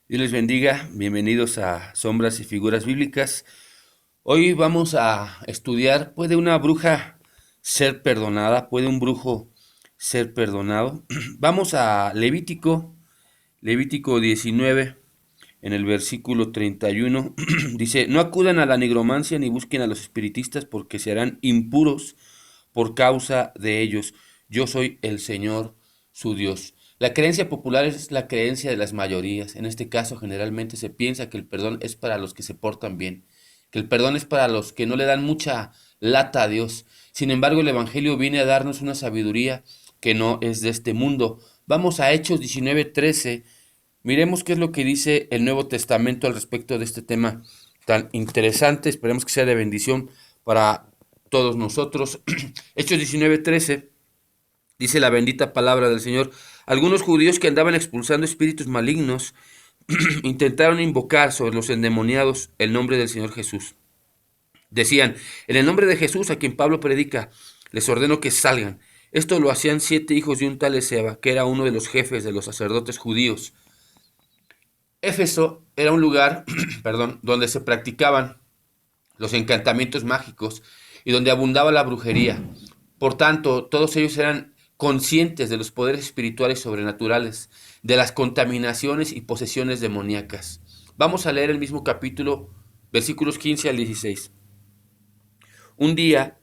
Dios les bendiga, bienvenidos a Sombras y Figuras Bíblicas. Hoy vamos a estudiar, ¿puede una bruja ser perdonada? ¿Puede un brujo ser perdonado? Vamos a Levítico 19, en el versículo 31. Dice, no acudan a la nigromancia ni busquen a los espiritistas porque se harán impuros por causa de ellos. Yo soy el Señor, su Dios. La creencia popular es la creencia de las mayorías. En este caso, generalmente se piensa que el perdón es para los que se portan bien, que el perdón es para los que no le dan mucha lata a Dios. Sin embargo, el Evangelio viene a darnos una sabiduría que no es de este mundo. Vamos a Hechos 19:13. Miremos qué es lo que dice el Nuevo Testamento al respecto de este tema tan interesante. Esperemos que sea de bendición para todos nosotros. Hechos 19:13 dice la bendita palabra del Señor. Algunos judíos que andaban expulsando espíritus malignos intentaron invocar sobre los endemoniados el nombre del Señor Jesús. Decían, en el nombre de Jesús a quien Pablo predica, les ordeno que salgan. Esto lo hacían 7 hijos de un tal Eseba, que era uno de los jefes de los sacerdotes judíos. Éfeso era un lugar, perdón, donde se practicaban los encantamientos mágicos y donde abundaba la brujería. Por tanto, todos ellos eran conscientes de los poderes espirituales sobrenaturales, de las contaminaciones y posesiones demoníacas. Vamos a leer el mismo capítulo, versículos 15 al 16. Un día,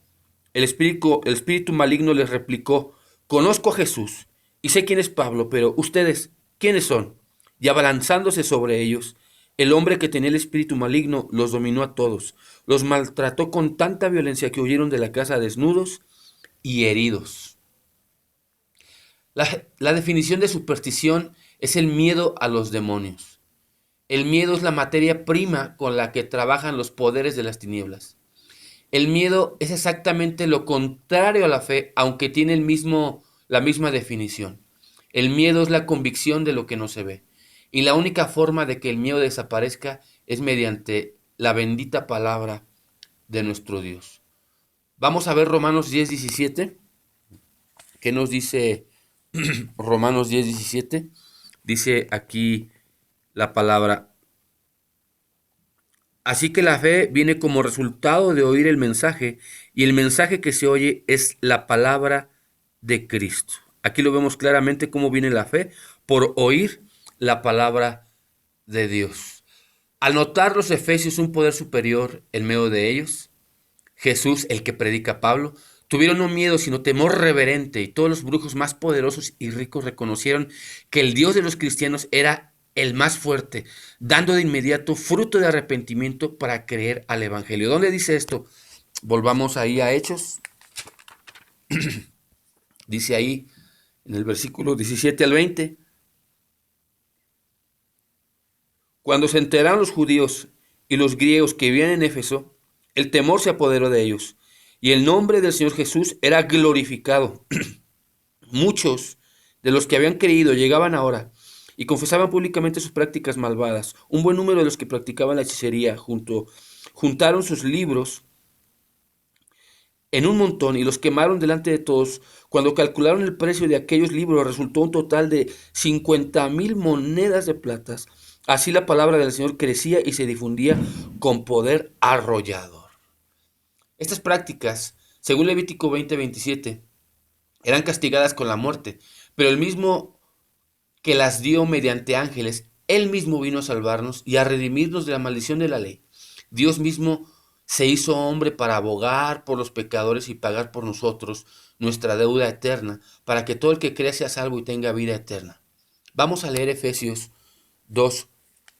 el espíritu maligno les replicó, conozco a Jesús y sé quién es Pablo, pero ustedes, ¿quiénes son? Y abalanzándose sobre ellos, el hombre que tenía el espíritu maligno los dominó a todos, los maltrató con tanta violencia que huyeron de la casa desnudos y heridos. La definición de superstición es el miedo a los demonios. El miedo es la materia prima con la que trabajan los poderes de las tinieblas. El miedo es exactamente lo contrario a la fe, aunque tiene la misma definición. El miedo es la convicción de lo que no se ve. Y la única forma de que el miedo desaparezca es mediante la bendita palabra de nuestro Dios. Vamos a ver Romanos 10:17. ¿Qué nos dice Romanos 10:17? Dice aquí la palabra. Así que la fe viene como resultado de oír el mensaje, y el mensaje que se oye es la palabra de Cristo. Aquí lo vemos claramente cómo viene la fe, por oír la palabra de Dios. Al notar los efesios un poder superior en medio de ellos, Jesús, el que predica Pablo, tuvieron no miedo sino temor reverente, y todos los brujos más poderosos y ricos reconocieron que el Dios de los cristianos era el más fuerte, dando de inmediato fruto de arrepentimiento para creer al Evangelio. ¿Dónde dice esto? Volvamos ahí a Hechos. Dice ahí en el versículo 17 al 20. Cuando se enteraron los judíos y los griegos que vivían en Éfeso, el temor se apoderó de ellos, y el nombre del Señor Jesús era glorificado. Muchos de los que habían creído llegaban ahora y confesaban públicamente sus prácticas malvadas. Un buen número de los que practicaban la hechicería juntaron sus libros en un montón y los quemaron delante de todos. Cuando calcularon el precio de aquellos libros, resultó un total de 50,000 monedas de plata. Así la palabra del Señor crecía y se difundía con poder arrollador. Estas prácticas, según Levítico 20:27, eran castigadas con la muerte, pero el mismo que las dio mediante ángeles, él mismo vino a salvarnos y a redimirnos de la maldición de la ley. Dios mismo se hizo hombre para abogar por los pecadores y pagar por nosotros nuestra deuda eterna, para que todo el que crea sea salvo y tenga vida eterna. Vamos a leer Efesios 2,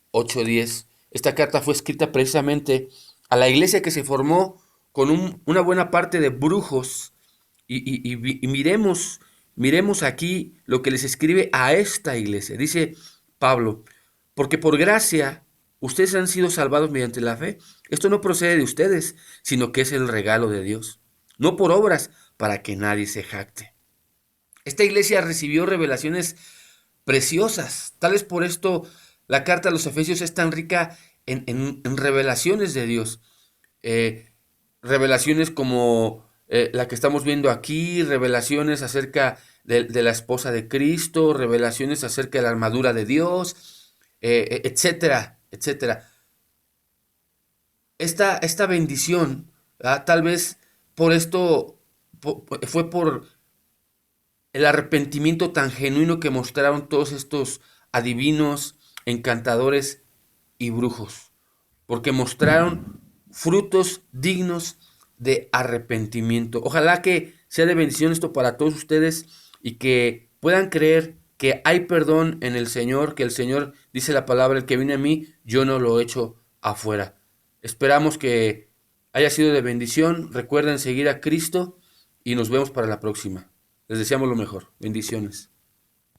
8, 10. Esta carta fue escrita precisamente a la iglesia que se formó con una buena parte de brujos y miremos aquí lo que les escribe a esta iglesia. Dice Pablo, porque por gracia ustedes han sido salvados mediante la fe. Esto no procede de ustedes, sino que es el regalo de Dios. No por obras, para que nadie se jacte. Esta iglesia recibió revelaciones preciosas. Tal vez por esto la carta a los Efesios es tan rica en revelaciones de Dios. Eh, Revelaciones como la que estamos viendo aquí, revelaciones acerca de la esposa de Cristo, revelaciones acerca de la armadura de Dios. etcétera, etcétera. Esta bendición, tal vez por esto fue por el arrepentimiento tan genuino que mostraron todos estos adivinos, encantadores y brujos, porque mostraron frutos dignos de arrepentimiento. Ojalá que sea de bendición esto para todos ustedes y que puedan creer que hay perdón en el Señor, que el Señor dice la palabra, el que viene a mí, yo no lo echo afuera. Esperamos que haya sido de bendición. Recuerden seguir a Cristo y nos vemos para la próxima. Les deseamos lo mejor. Bendiciones.